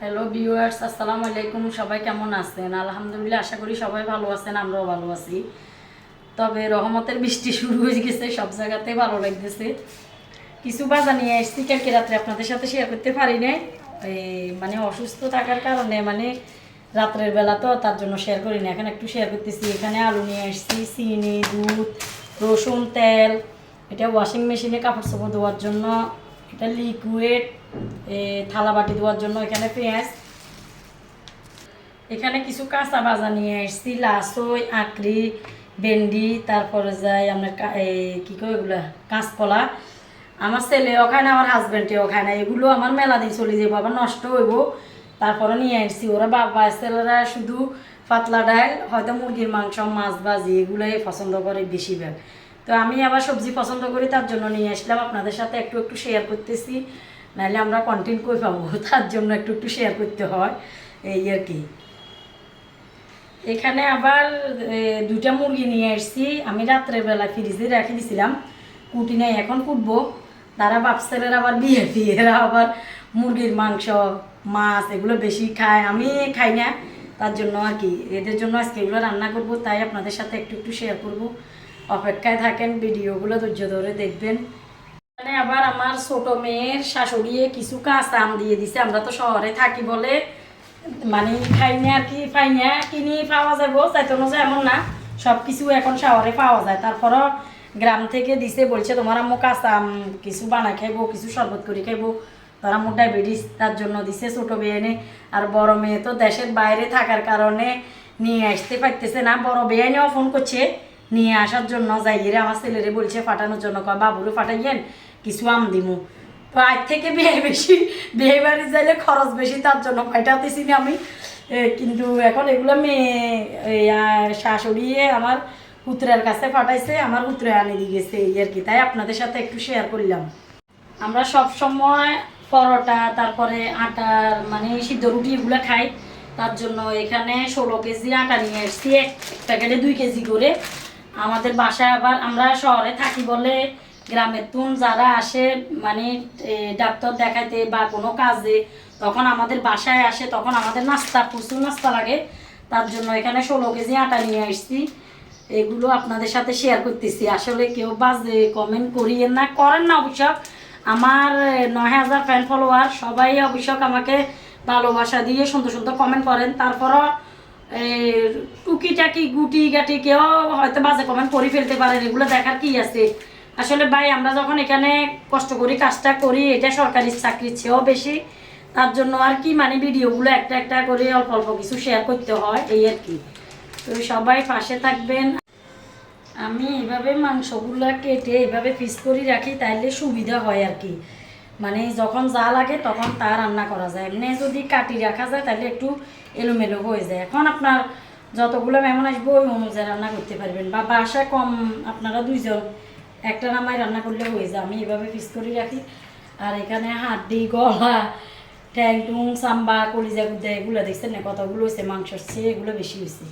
Hello viewers, আসসালামু আলাইকুম। সবাই কেমন আছেন? আলহামদুলিল্লাহ, আশা করি সবাই ভালো আছেন, আমরাও ভালো আছি। তবে রহমতের বৃষ্টি শুরু হয়ে গেছে, সব জায়গাতে ভালো লাগতেছে। কিছু বাজার নিয়ে এসেছি, কালকে রাত্রে আপনাদের সাথে শেয়ার করতে পারি নাই। মানে অসুস্থ থাকার কারণে রাত্রের বেলা তো তার জন্য শেয়ার করি না, এখন একটু শেয়ার করতেছি। এখানে আলু নিয়ে এসেছি, চিনি, দুধ, রসুন, তেল। এটা ওয়াশিং মেশিনে কাপড় চোপড় ধোয়ার জন্য, এটা লিকুইড থালা বাটি ধোয়ার জন্য। এখানে পেঁয়াজ, এখানে কিছু কাঁচা বাজা নিয়ে এসেছি, লাসই, আঁকড়ি, ভেন্ডি, তারপরে যাই আপনার কী কয় এগুলো, কাঁচকলা। আমার ছেলেও খায় না, আমার হাজব্যান্ডেও খায় না। এগুলো আমার মেলা দিন চলে যাবো, আবার নষ্ট হইব। তারপরে নিয়ে আসছি। ওরা বাবা ছেলেরা শুধু পাতলা ডাল, হয়তো মুরগির মাংস, মাছ ভাজি এগুলোই পছন্দ করে বেশিরভাগ। তো আমি আবার সবজি পছন্দ করি, তার জন্য নিয়ে আসলাম। আপনাদের সাথে একটু একটু শেয়ার করতেছি, নাহলে আমরা কন্টেন্ট কই পাবো, তার জন্য একটু একটু শেয়ার করতে হয়, এই আর কি। এখানে আবার দুইটা মুরগি নিয়ে আসছি। আমি রাত্রের বেলা ফ্রিজে রেখে দিয়েছিলাম, কুটি নাই, এখন কুটবো। তারা বাপসেলের আবার বিয়ে বিয়েরা আবার মুরগির মাংস, মাছ এগুলো বেশি খায়, আমি খাই না। তার জন্য আর কি এদের জন্য আজকে এগুলো রান্না করব, তাই আপনাদের সাথে একটু একটু শেয়ার করব। অপেক্ষায় থাকেন, ভিডিওগুলো ধৈর্য ধরে দেখবেন। এখানে আবার আমার ছোট মেয়ের শাশুড়ি কিছু কাঁচা আম দিয়ে দিছে। আমরা তো শহরে থাকি বলে মানে খাই না আর কি, পাই না, কিনি পাওয়া যাবো চাইতো না যে এমন না, সব কিছু এখন শহরে পাওয়া যায়। তারপরও গ্রাম থেকে দিছে, বলছে তোমার আম্মু কাঁচা আম কিছু বানাই খাইবো, কিছু শরবত করে খাইবো। তার আম্মুর ডায়াবেটিস, তার জন্য দিছে ছোটো মেয়ে এনে। আর বড় মেয়ে তো দেশের বাইরে থাকার কারণে নিয়ে আসতে পারতেছে না। বড় মেয়ে এনেও ফোন করছে নিয়ে আসার জন্য, যাইয়ে আমার ছেলেরে বলছে পাঠানোর জন্য, কয় বাবুরে পাঠাইয়েন, কিছু আম দিমু। তো আজ থেকে বিয়ে বেশি, বিয়ে বাড়ি যাইলে খরচ বেশি, তার জন্য পাঠাতেছি না আমি। কিন্তু এখন এগুলো মেয়ে শাশুড়ি আমার পুত্রের কাছে পাঠাইছে, আমার পুত্রে আনি দিয়ে গেছে, এই আর কি। তাই আপনাদের সাথে একটু শেয়ার করলাম। আমরা সব সময় পরোটা, তারপরে আটার মানে সিদ্ধ রুটি এগুলো খাই। তার জন্য এখানে 16 কেজি আটা নিয়ে এসেছি, এক প্যাকেটে 2 কেজি করে। আমাদের বাসায় আবার আমরা শহরে থাকি বলে গ্রামের তুন যারা আসে মানে ডাক্তার দেখাইতে বা কোনো কাজে, তখন আমাদের বাসায় আসে, তখন আমাদের নাস্তা, প্রচুর নাস্তা লাগে। তার জন্য এখানে 16 কেজি আটা নিয়ে আসছি। এগুলো আপনাদের সাথে শেয়ার করতেছি। আসলে কেউ বাজে কমেন্ট করিয়েন না, করেন না অবশ্য। আমার 9000 ফ্যান ফলোয়ার, সবাই অবশ্য আমাকে ভালোবাসা দিয়ে সুন্দর সুন্দর কমেন্ট করেন। তারপরও টুকিটাকি গুটি গাটি কেউ হয়তো বাজে কমেন্ট করে ফেলতে পারেন, এগুলো দেখার কি আছে। আসলে ভাই আমরা যখন এখানে কষ্ট করি, কাজটা করি, এটা সরকারি চাকরির চেয়েও বেশি। তার জন্য আর কি মানে ভিডিওগুলো একটা একটা করে অল্প অল্প কিছু শেয়ার করতে হয়, এই আর কি। তো সবাই পাশে থাকবেন। আমি এভাবে মাংসগুলো কেটে এভাবে পিস করে রাখি, তাইলে সুবিধা হয় আর কি। মানে যখন যা লাগে তখন তা রান্না করা যায়। এমনি যদি কাটি রাখা যায় তাহলে একটু এলোমেলো হয়ে যায়। এখন আপনার যতগুলো মেহমান আসবো ওই অনুযায়ী রান্না করতে পারবেন, বা বাসায় কম আপনারা 2 জন একটা নামাই রান্না করলে হয়ে যায়। আমি এভাবে পিস করে রাখি। আর এখানে হাড্ডি, গলা, ট্যাং টুং, চাম্বা, কলিজা গুদা এগুলো দেখছেন না কতগুলো হয়েছে, মাংসর চেয়ে এগুলো বেশি হয়েছে।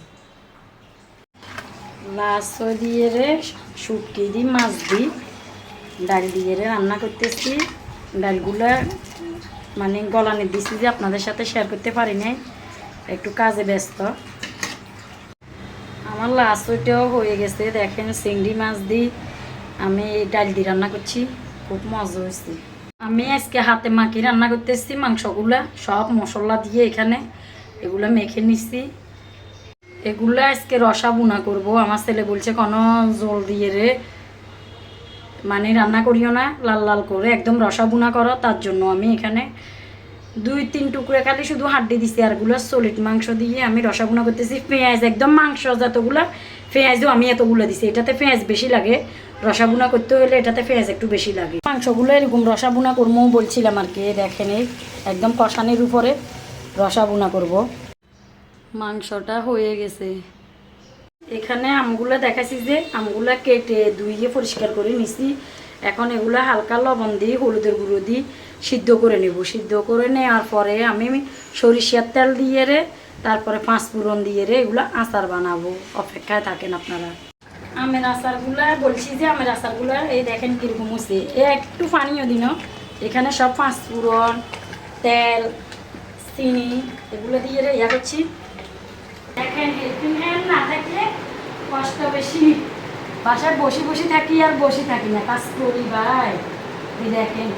লাশ দিয়ে রে শুটকি দিই, মাছ দিই, ডাল দিয়ে রে রান্না করতেছি। ডালগুলো মানে গলানে দিচ্ছি যে আপনাদের সাথে শেয়ার করতে পারি নাই, একটু কাজে ব্যস্ত। আমার লাশ ওইটাও হয়ে গেছে, দেখেন চিংড়ি মাছ দিই আমি ডাল দিয়ে রান্না করছি, খুব মজা হয়েছে। আমি আজকে হাতে মাখি রান্না করতেছি মাংসগুলা, সব মশলা দিয়ে এখানে এগুলো মেখে নিচ্ছি। এগুলো আজকে রসা বুনা করবো। আমার ছেলে বলছে কোনো জল দিয়ে রে মানে রান্না করিও না, লাল লাল করে একদম রসা বুনা করো। তার জন্য আমি এখানে 2-3 টুকরো খালি শুধু হাড্ডি দিছি, আরগুলো সলিড মাংস দিয়ে আমি রসা বুনা করতেছি। পেঁয়াজ একদম মাংস যতগুলো, পেঁয়াজও আমি এতগুলো দিছি। এটাতে পেঁয়াজ বেশি লাগে, রসা বুনা করতে হলে এটাতে পেঁয়াজ একটু বেশি লাগে। মাংসগুলো এরকম রসা বুনা করবো বলছিলাম আর কি। দেখেন এই একদম কষানির উপরে রসা বুনা করবো। মাংসটা হয়ে গেছে। এখানে আমগুলো দেখাচ্ছি যে আমগুলো কেটে ধুইয়ে পরিষ্কার করে নিছি। এখন এগুলো হালকা লবণ দিয়ে হলুদের গুঁড়ো দিয়ে সিদ্ধ করে নেব। সিদ্ধ করে নেওয়ার পরে আমি সরিষার তেল দিয়ে রে, তারপরে 5 ফোড়ন দিয়ে রে এগুলো আচার বানাবো। অপেক্ষায় থাকেন আপনারা। আমের আচারগুলো বলছি যে আমের আচারগুলো এই দেখেন কীরকম হচ্ছে, একটু পানিও দিন। এখানে সব 5 ফোড়ন, তেল, চিনি এগুলো দিয়ে ইয়া করছি। দেখেন হেল্পিং হ্যান্ড না থাকলে কষ্ট বেশি, বাসায় বসে বসে থাকি আর বসে থাকি না, কাজ করি ভাই। এই দেখেন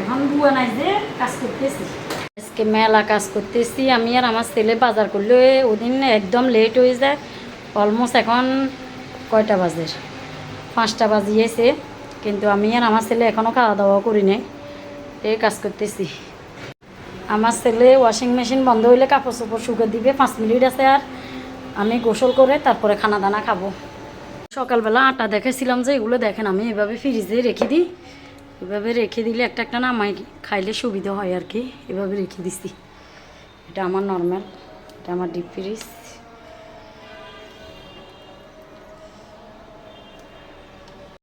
এখন বুয়া নাই যে কাজ করতেছি, আজকে মেলা কাজ করতেছি আমি আর আমার ছেলে। বাজার করলে ওদিন একদম লেট হয়ে যায়, অলমোস্ট এখন কয়টা বাজে, 5টা বাজিয়েছে, কিন্তু আমি আর আমার ছেলে এখনও খাওয়া দাওয়া করি নাই, এই কাজ করতেছি। আমার ছেলে ওয়াশিং মেশিন বন্ধ হইলে কাপড় চোপড় শুকিয়ে দিবে, 5 মিনিট আছে, আর আমি গোসল করে তারপরে খানা দানা খাবো। সকালবেলা আটা দেখেছিলাম যে এগুলো দেখেন আমি এভাবে ফ্রিজে রেখে দিই, এভাবে রেখে দিলে একটা একটা নামাই খাইলে সুবিধা হয় আর কি, এভাবে রেখে দিছি। এটা আমার নর্মাল, এটা আমার ডিপ ফ্রিজ।